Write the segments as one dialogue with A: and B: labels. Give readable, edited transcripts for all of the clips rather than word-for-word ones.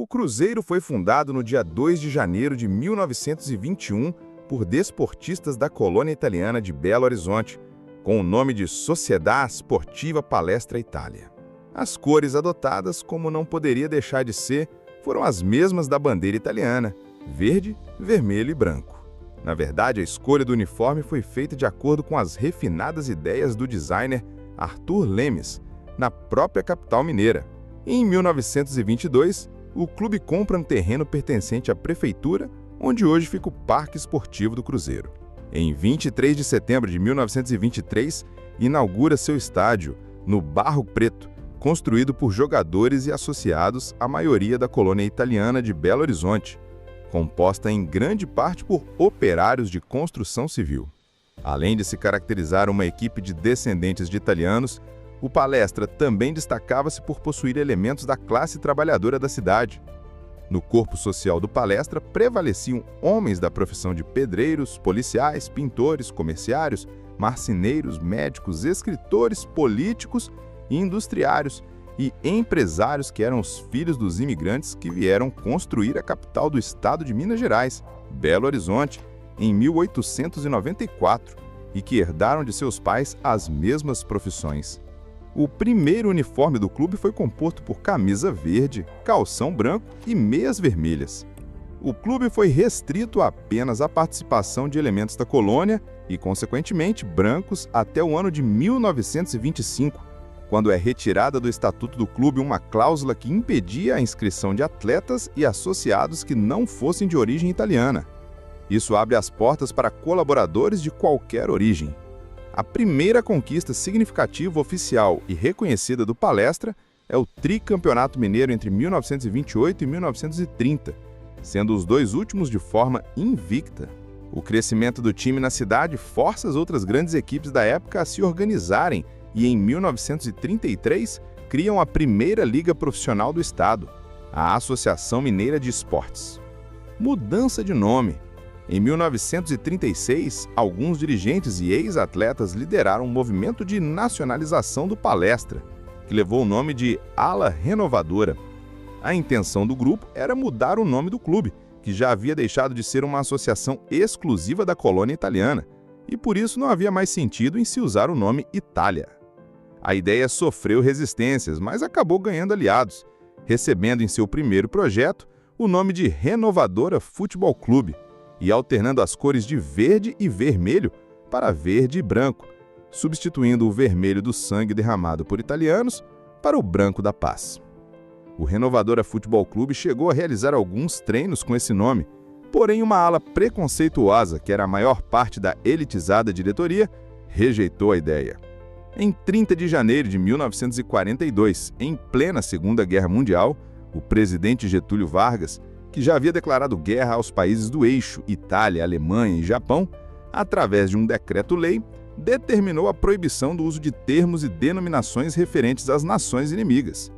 A: Cruzeiro foi fundado no dia 2 de janeiro de 1921 por desportistas da colônia italiana de Belo Horizonte, com o nome de Società Sportiva Palestra Itália. As cores adotadas, como não poderia deixar de ser, foram as mesmas da bandeira italiana: verde, vermelho e branco. Na verdade, a escolha do uniforme foi feita de acordo com as refinadas ideias do designer Arthur Lemes, na própria capital mineira. Em 1922, o clube compra um terreno pertencente à prefeitura, onde hoje fica o Parque Esportivo do Cruzeiro. Em 23 de setembro de 1923, inaugura seu estádio, no Barro Preto, construído por jogadores e associados à maioria da colônia italiana de Belo Horizonte, composta em grande parte por operários de construção civil. Além de se caracterizar uma equipe de descendentes de italianos, o Palestra também destacava-se por possuir elementos da classe trabalhadora da cidade. No corpo social do Palestra prevaleciam homens da profissão de pedreiros, policiais, pintores, comerciários, marceneiros, médicos, escritores, políticos e industriários, e empresários que eram os filhos dos imigrantes que vieram construir a capital do estado de Minas Gerais, Belo Horizonte, em 1894, e que herdaram de seus pais as mesmas profissões. O primeiro uniforme do clube foi composto por camisa verde, calção branco e meias vermelhas. O clube foi restrito apenas à participação de elementos da colônia e, consequentemente, brancos até o ano de 1925, quando é retirada do estatuto do clube uma cláusula que impedia a inscrição de atletas e associados que não fossem de origem italiana. Isso abre as portas para colaboradores de qualquer origem. A primeira conquista significativa, oficial e reconhecida do Palestra é o tricampeonato mineiro entre 1928 e 1930, sendo os dois últimos de forma invicta. O crescimento do time na cidade força as outras grandes equipes da época a se organizarem e, em 1933, criam a primeira liga profissional do estado, a Associação Mineira de Esportes. Mudança de nome. Em 1936, alguns dirigentes e ex-atletas lideraram um movimento de nacionalização do Palestra, que levou o nome de Ala Renovadora. A intenção do grupo era mudar o nome do clube, que já havia deixado de ser uma associação exclusiva da colônia italiana, e por isso não havia mais sentido em se usar o nome Itália. A ideia sofreu resistências, mas acabou ganhando aliados, recebendo em seu primeiro projeto o nome de Renovadora Futebol Clube, e alternando as cores de verde e vermelho para verde e branco, substituindo o vermelho do sangue derramado por italianos para o branco da paz. O Renovadora Futebol Clube chegou a realizar alguns treinos com esse nome, porém uma ala preconceituosa, que era a maior parte da elitizada diretoria, rejeitou a ideia. Em 30 de janeiro de 1942, em plena Segunda Guerra Mundial, o presidente Getúlio Vargas, que já havia declarado guerra aos países do eixo, Itália, Alemanha e Japão, através de um decreto-lei, determinou a proibição do uso de termos e denominações referentes às nações inimigas.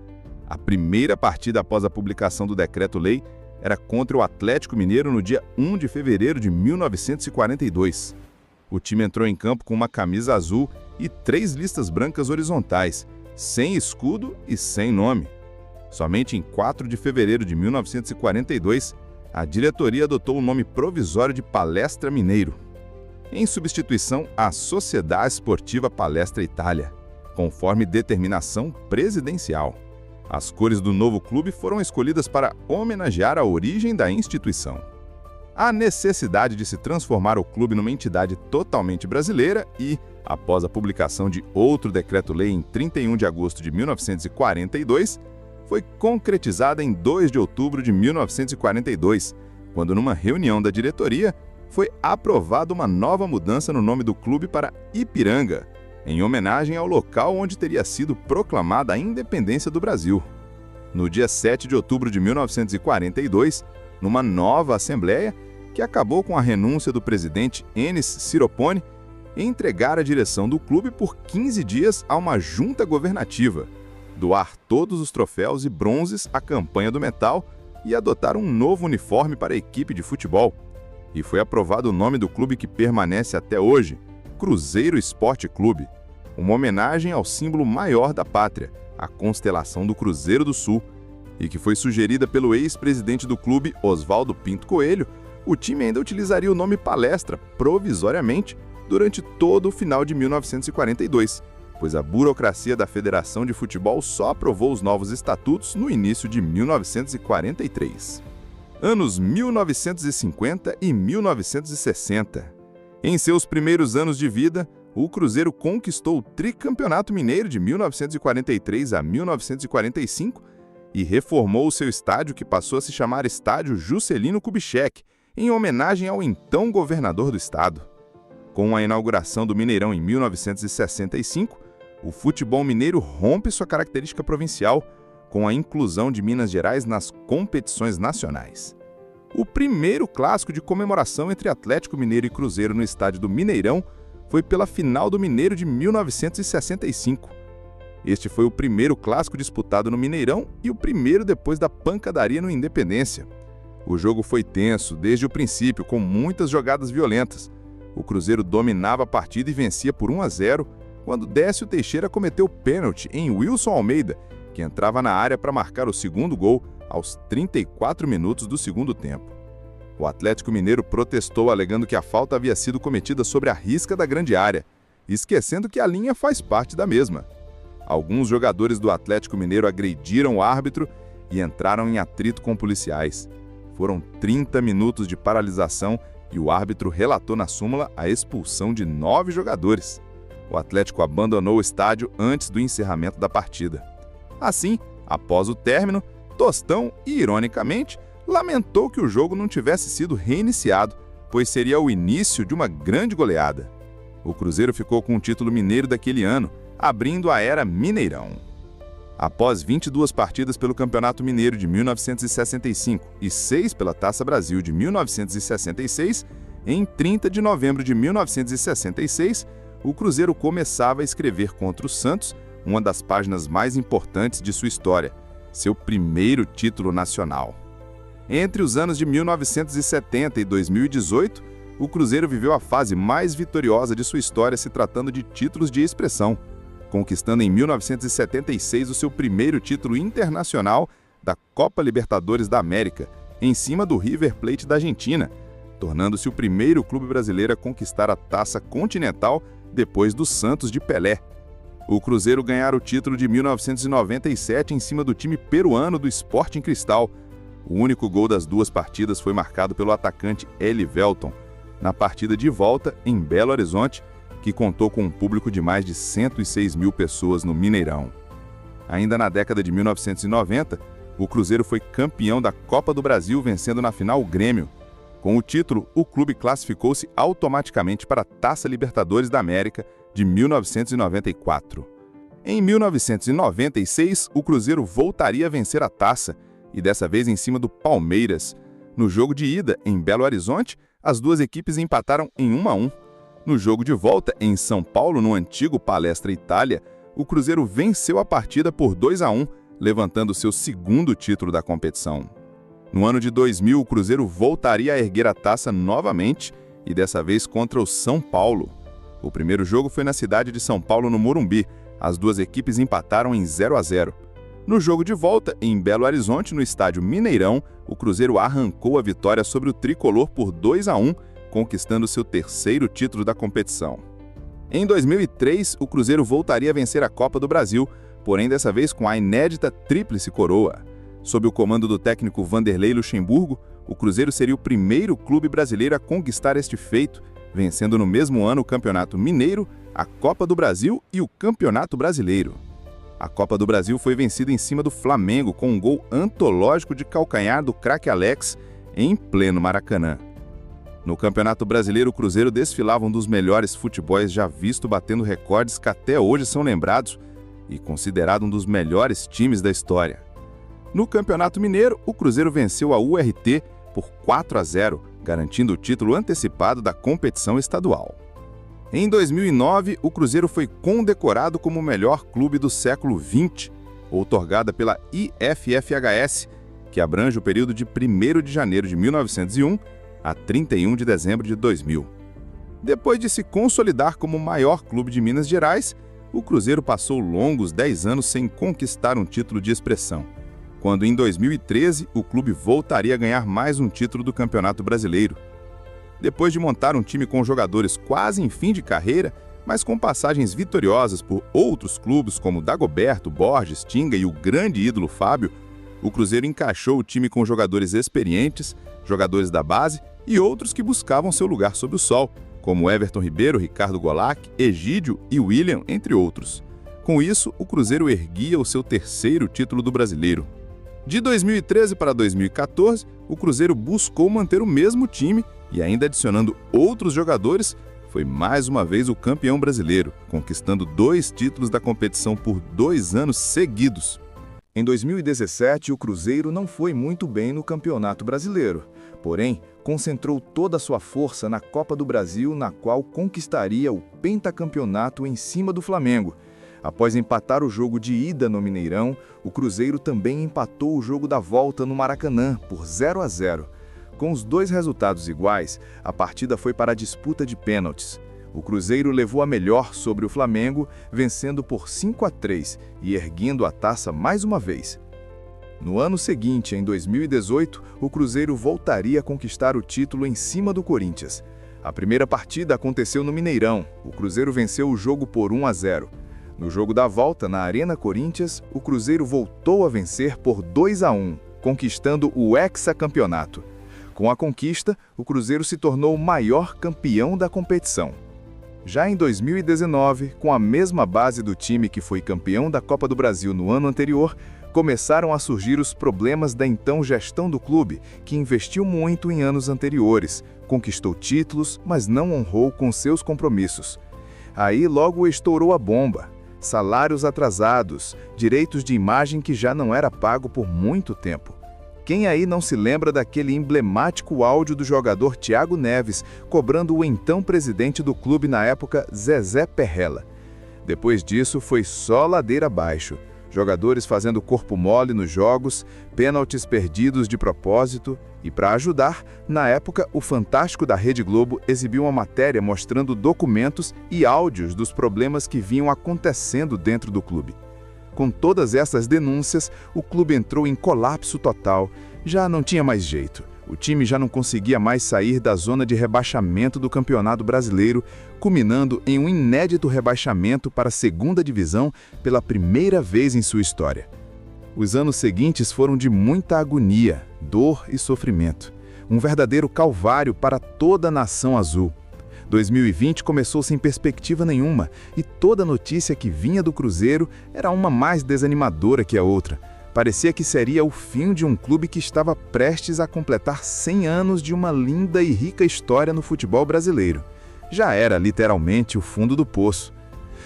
A: A primeira partida após a publicação do decreto-lei era contra o Atlético Mineiro no dia 1 de fevereiro de 1942. O time entrou em campo com uma camisa azul e 3 listas brancas horizontais, sem escudo e sem nome. Somente em 4 de fevereiro de 1942, a diretoria adotou o nome provisório de Palestra Mineiro, em substituição à Società Sportiva Palestra Itália, conforme determinação presidencial. As cores do novo clube foram escolhidas para homenagear a origem da instituição. A necessidade de se transformar o clube numa entidade totalmente brasileira e, após a publicação de outro decreto-lei em 31 de agosto de 1942, foi concretizada em 2 de outubro de 1942, quando, numa reunião da diretoria, foi aprovada uma nova mudança no nome do clube para Ipiranga, em homenagem ao local onde teria sido proclamada a independência do Brasil. No dia 7 de outubro de 1942, numa nova assembleia, que acabou com a renúncia do presidente Enes Siropone, entregar a direção do clube por 15 dias a uma junta governativa, doar todos os troféus e bronzes à campanha do metal e adotar um novo uniforme para a equipe de futebol. E foi aprovado o nome do clube que permanece até hoje, Cruzeiro Esporte Clube, uma homenagem ao símbolo maior da pátria, a constelação do Cruzeiro do Sul, e que foi sugerida pelo ex-presidente do clube, Oswaldo Pinto Coelho, o time ainda utilizaria o nome Palestra, provisoriamente, durante todo o final de 1942, pois a burocracia da Federação de Futebol só aprovou os novos estatutos no início de 1943. Anos 1950 e 1960. Em seus primeiros anos de vida, o Cruzeiro conquistou o tricampeonato mineiro de 1943 a 1945 e reformou o seu estádio, que passou a se chamar Estádio Juscelino Kubitschek, em homenagem ao então governador do estado. Com a inauguração do Mineirão em 1965, o futebol mineiro rompe sua característica provincial com a inclusão de Minas Gerais nas competições nacionais. O primeiro clássico de comemoração entre Atlético Mineiro e Cruzeiro no estádio do Mineirão foi pela final do Mineiro de 1965. Este foi o primeiro clássico disputado no Mineirão e o primeiro depois da pancadaria no Independência. O jogo foi tenso desde o princípio, com muitas jogadas violentas. O Cruzeiro dominava a partida e vencia por 1-0, quando Décio Teixeira cometeu pênalti em Wilson Almeida, que entrava na área para marcar o segundo gol aos 34 minutos do segundo tempo. O Atlético Mineiro protestou, alegando que a falta havia sido cometida sobre a risca da grande área, esquecendo que a linha faz parte da mesma. Alguns jogadores do Atlético Mineiro agrediram o árbitro e entraram em atrito com policiais. Foram 30 minutos de paralisação e o árbitro relatou na súmula a expulsão de 9 jogadores. O Atlético abandonou o estádio antes do encerramento da partida. Assim, após o término, Tostão, ironicamente, lamentou que o jogo não tivesse sido reiniciado, pois seria o início de uma grande goleada. O Cruzeiro ficou com o título mineiro daquele ano, abrindo a era Mineirão. Após 22 partidas pelo Campeonato Mineiro de 1965 e 6 pela Taça Brasil de 1966, em 30 de novembro de 1966, o Cruzeiro começava a escrever contra o Santos uma das páginas mais importantes de sua história, seu primeiro título nacional. Entre os anos de 1970 e 2018, o Cruzeiro viveu a fase mais vitoriosa de sua história se tratando de títulos de expressão, conquistando em 1976 o seu primeiro título internacional da Copa Libertadores da América, em cima do River Plate da Argentina, tornando-se o primeiro clube brasileiro a conquistar a Taça Continental depois do Santos de Pelé. O Cruzeiro ganhara o título de 1997 em cima do time peruano do Sporting Cristal. O único gol das duas partidas foi marcado pelo atacante Elivelton, na partida de volta em Belo Horizonte, que contou com um público de mais de 106 mil pessoas no Mineirão. Ainda na década de 1990, o Cruzeiro foi campeão da Copa do Brasil, vencendo na final o Grêmio. Com o título, o clube classificou-se automaticamente para a Taça Libertadores da América de 1994. Em 1996, o Cruzeiro voltaria a vencer a taça, e dessa vez em cima do Palmeiras. No jogo de ida, em Belo Horizonte, as duas equipes empataram em 1-1. No jogo de volta, em São Paulo, no antigo Palestra Itália, o Cruzeiro venceu a partida por 2-1, levantando seu segundo título da competição. No ano de 2000, o Cruzeiro voltaria a erguer a taça novamente, e dessa vez contra o São Paulo. O primeiro jogo foi na cidade de São Paulo, no Morumbi. As duas equipes empataram em 0-0. No jogo de volta, em Belo Horizonte, no estádio Mineirão, o Cruzeiro arrancou a vitória sobre o tricolor por 2-1, conquistando seu terceiro título da competição. Em 2003, o Cruzeiro voltaria a vencer a Copa do Brasil, porém dessa vez com a inédita Tríplice Coroa. Sob o comando do técnico Vanderlei Luxemburgo, o Cruzeiro seria o primeiro clube brasileiro a conquistar este feito, vencendo no mesmo ano o Campeonato Mineiro, a Copa do Brasil e o Campeonato Brasileiro. A Copa do Brasil foi vencida em cima do Flamengo com um gol antológico de calcanhar do craque Alex em pleno Maracanã. No Campeonato Brasileiro, o Cruzeiro desfilava um dos melhores futebols já visto, batendo recordes que até hoje são lembrados e considerado um dos melhores times da história. No Campeonato Mineiro, o Cruzeiro venceu a URT por 4-0, garantindo o título antecipado da competição estadual. Em 2009, o Cruzeiro foi condecorado como o melhor clube do século XX, outorgada pela IFFHS, que abrange o período de 1º de janeiro de 1901 a 31 de dezembro de 2000. Depois de se consolidar como o maior clube de Minas Gerais, o Cruzeiro passou longos 10 anos sem conquistar um título de expressão. quando em 2013 o clube voltaria a ganhar mais um título do Campeonato Brasileiro. Depois de montar um time com jogadores quase em fim de carreira, mas com passagens vitoriosas por outros clubes como Dagoberto, Borges, Tinga e o grande ídolo Fábio, o Cruzeiro encaixou o time com jogadores experientes, jogadores da base e outros que buscavam seu lugar sob o sol, como Everton Ribeiro, Ricardo Golac, Egídio e William, entre outros. Com isso, o Cruzeiro erguia o seu terceiro título do Brasileiro. De 2013 para 2014, o Cruzeiro buscou manter o mesmo time e, ainda adicionando outros jogadores, foi mais uma vez o campeão brasileiro, conquistando 2 títulos da competição por 2 anos seguidos. Em 2017, o Cruzeiro não foi muito bem no Campeonato Brasileiro, porém, concentrou toda a sua força na Copa do Brasil, na qual conquistaria o pentacampeonato em cima do Flamengo. Após empatar o jogo de ida no Mineirão, o Cruzeiro também empatou o jogo da volta no Maracanã, por 0-0. Com os 2 resultados iguais, a partida foi para a disputa de pênaltis. O Cruzeiro levou a melhor sobre o Flamengo, vencendo por 5-3 e erguendo a taça mais uma vez. No ano seguinte, em 2018, o Cruzeiro voltaria a conquistar o título em cima do Corinthians. A primeira partida aconteceu no Mineirão. O Cruzeiro venceu o jogo por 1-0. No jogo da volta, na Arena Corinthians, o Cruzeiro voltou a vencer por 2-1, conquistando o hexacampeonato. Com a conquista, o Cruzeiro se tornou o maior campeão da competição. Já em 2019, com a mesma base do time que foi campeão da Copa do Brasil no ano anterior, começaram a surgir os problemas da então gestão do clube, que investiu muito em anos anteriores, conquistou títulos, mas não honrou com seus compromissos. Aí logo estourou a bomba. Salários atrasados, direitos de imagem que já não era pago por muito tempo. Quem aí não se lembra daquele emblemático áudio do jogador Thiago Neves, cobrando o então presidente do clube na época, Zezé Perrella? Depois disso, foi só ladeira abaixo. Jogadores fazendo corpo mole nos jogos, pênaltis perdidos de propósito. E para ajudar, na época, o Fantástico da Rede Globo exibiu uma matéria mostrando documentos e áudios dos problemas que vinham acontecendo dentro do clube. Com todas essas denúncias, o clube entrou em colapso total. Já não tinha mais jeito. O time já não conseguia mais sair da zona de rebaixamento do Campeonato Brasileiro, culminando em um inédito rebaixamento para a segunda divisão pela primeira vez em sua história. Os anos seguintes foram de muita agonia, dor e sofrimento. Um verdadeiro calvário para toda a nação azul. 2020 começou sem perspectiva nenhuma, e toda notícia que vinha do Cruzeiro era uma mais desanimadora que a outra. Parecia que seria o fim de um clube que estava prestes a completar 100 anos de uma linda e rica história no futebol brasileiro. Já era literalmente o fundo do poço.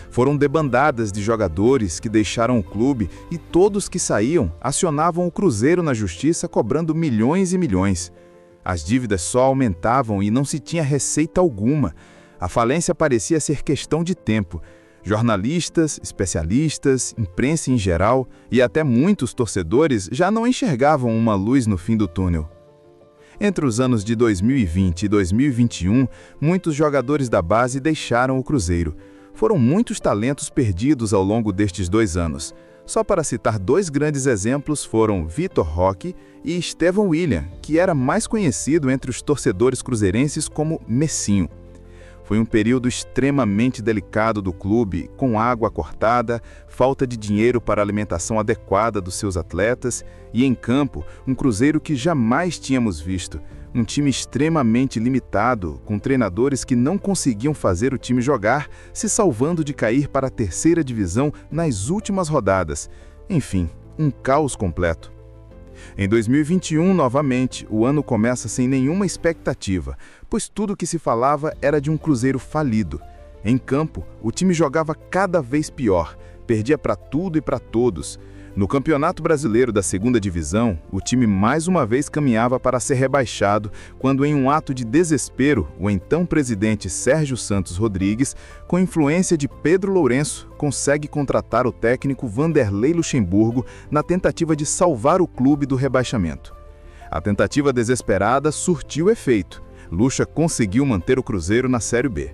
A: Foram debandadas de jogadores que deixaram o clube e todos que saíam acionavam o Cruzeiro na justiça cobrando milhões e milhões. As dívidas só aumentavam e não se tinha receita alguma. A falência parecia ser questão de tempo. Jornalistas, especialistas, imprensa em geral e até muitos torcedores já não enxergavam uma luz no fim do túnel. Entre os anos de 2020 e 2021, muitos jogadores da base deixaram o Cruzeiro. Foram muitos talentos perdidos ao longo destes 2 anos. Só para citar 2 grandes exemplos foram Vitor Roque e Estevão William, que era mais conhecido entre os torcedores cruzeirenses como Messinho. Foi um período extremamente delicado do clube, com água cortada, falta de dinheiro para a alimentação adequada dos seus atletas e, em campo, um Cruzeiro que jamais tínhamos visto. Um time extremamente limitado, com treinadores que não conseguiam fazer o time jogar, se salvando de cair para a 3ª divisão nas últimas rodadas. Enfim, um caos completo. Em 2021, novamente, o ano começa sem nenhuma expectativa, pois tudo o que se falava era de um Cruzeiro falido. Em campo, o time jogava cada vez pior, perdia para tudo e para todos. No Campeonato Brasileiro da 2ª Divisão, o time mais uma vez caminhava para ser rebaixado, quando em um ato de desespero, o então presidente Sérgio Santos Rodrigues, com influência de Pedro Lourenço, consegue contratar o técnico Vanderlei Luxemburgo na tentativa de salvar o clube do rebaixamento. A tentativa desesperada surtiu efeito. Luxa conseguiu manter o Cruzeiro na Série B.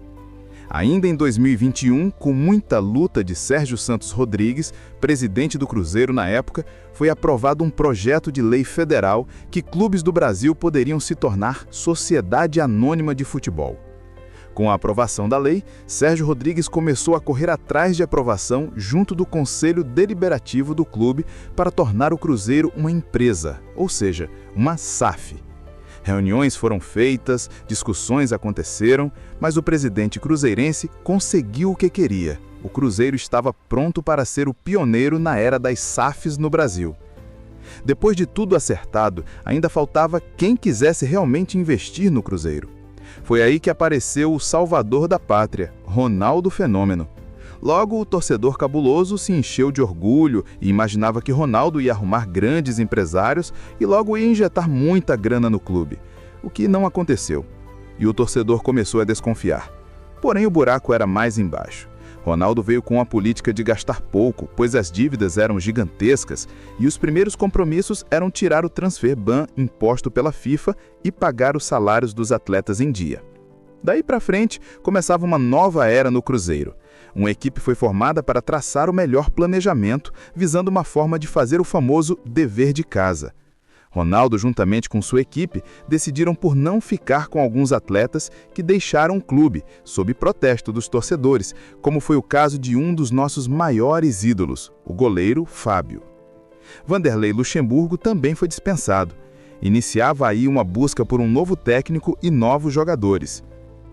A: Ainda em 2021, com muita luta de Sérgio Santos Rodrigues, presidente do Cruzeiro na época, foi aprovado um projeto de lei federal que clubes do Brasil poderiam se tornar sociedade anônima de futebol. Com a aprovação da lei, Sérgio Rodrigues começou a correr atrás de aprovação junto do Conselho Deliberativo do clube para tornar o Cruzeiro uma empresa, ou seja, uma SAF. Reuniões foram feitas, discussões aconteceram, mas o presidente cruzeirense conseguiu o que queria. O Cruzeiro estava pronto para ser o pioneiro na era das SAFs no Brasil. Depois de tudo acertado, ainda faltava quem quisesse realmente investir no Cruzeiro. Foi aí que apareceu o salvador da pátria, Ronaldo Fenômeno. Logo, o torcedor cabuloso se encheu de orgulho e imaginava que Ronaldo ia arrumar grandes empresários e logo ia injetar muita grana no clube, o que não aconteceu. E o torcedor começou a desconfiar. Porém, o buraco era mais embaixo. Ronaldo veio com a política de gastar pouco, pois as dívidas eram gigantescas e os primeiros compromissos eram tirar o transfer ban imposto pela FIFA e pagar os salários dos atletas em dia. Daí para frente, começava uma nova era no Cruzeiro. Uma equipe foi formada para traçar o melhor planejamento, visando uma forma de fazer o famoso dever de casa. Ronaldo, juntamente com sua equipe, decidiram por não ficar com alguns atletas que deixaram o clube, sob protesto dos torcedores, como foi o caso de um dos nossos maiores ídolos, o goleiro Fábio. Vanderlei Luxemburgo também foi dispensado. Iniciava aí uma busca por um novo técnico e novos jogadores.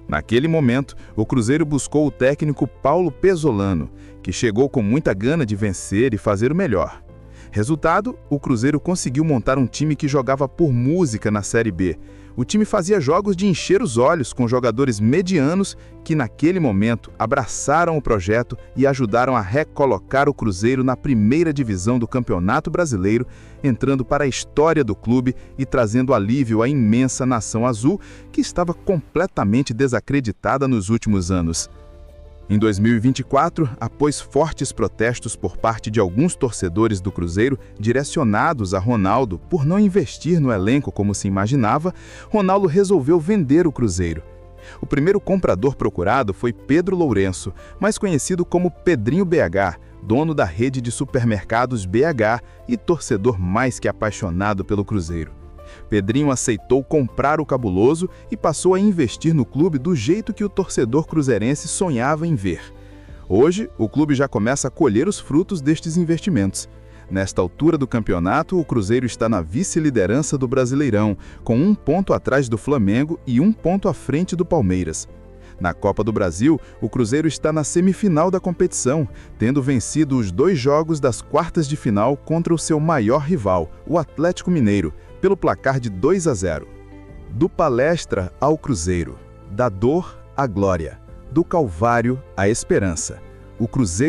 A: Naquele momento, o Cruzeiro buscou o técnico Paulo Pezzolano, que chegou com muita gana de vencer e fazer o melhor. Resultado, o Cruzeiro conseguiu montar um time que jogava por música na Série B. O time fazia jogos de encher os olhos com jogadores medianos que, naquele momento, abraçaram o projeto e ajudaram a recolocar o Cruzeiro na primeira divisão do Campeonato Brasileiro, entrando para a história do clube e trazendo alívio à imensa nação azul, que estava completamente desacreditada nos últimos anos. Em 2024, após fortes protestos por parte de alguns torcedores do Cruzeiro direcionados a Ronaldo por não investir no elenco como se imaginava, Ronaldo resolveu vender o Cruzeiro. O primeiro comprador procurado foi Pedro Lourenço, mais conhecido como Pedrinho BH, dono da rede de supermercados BH e torcedor mais que apaixonado pelo Cruzeiro. Pedrinho aceitou comprar o cabuloso e passou a investir no clube do jeito que o torcedor cruzeirense sonhava em ver. Hoje, o clube já começa a colher os frutos destes investimentos. Nesta altura do campeonato, o Cruzeiro está na vice-liderança do Brasileirão, com 1 ponto atrás do Flamengo e 1 ponto à frente do Palmeiras. Na Copa do Brasil, o Cruzeiro está na semifinal da competição, tendo vencido os 2 jogos das quartas de final contra o seu maior rival, o Atlético Mineiro, pelo placar de 2-0. Do palestra ao Cruzeiro, da dor à glória, do calvário à esperança. O Cruzeiro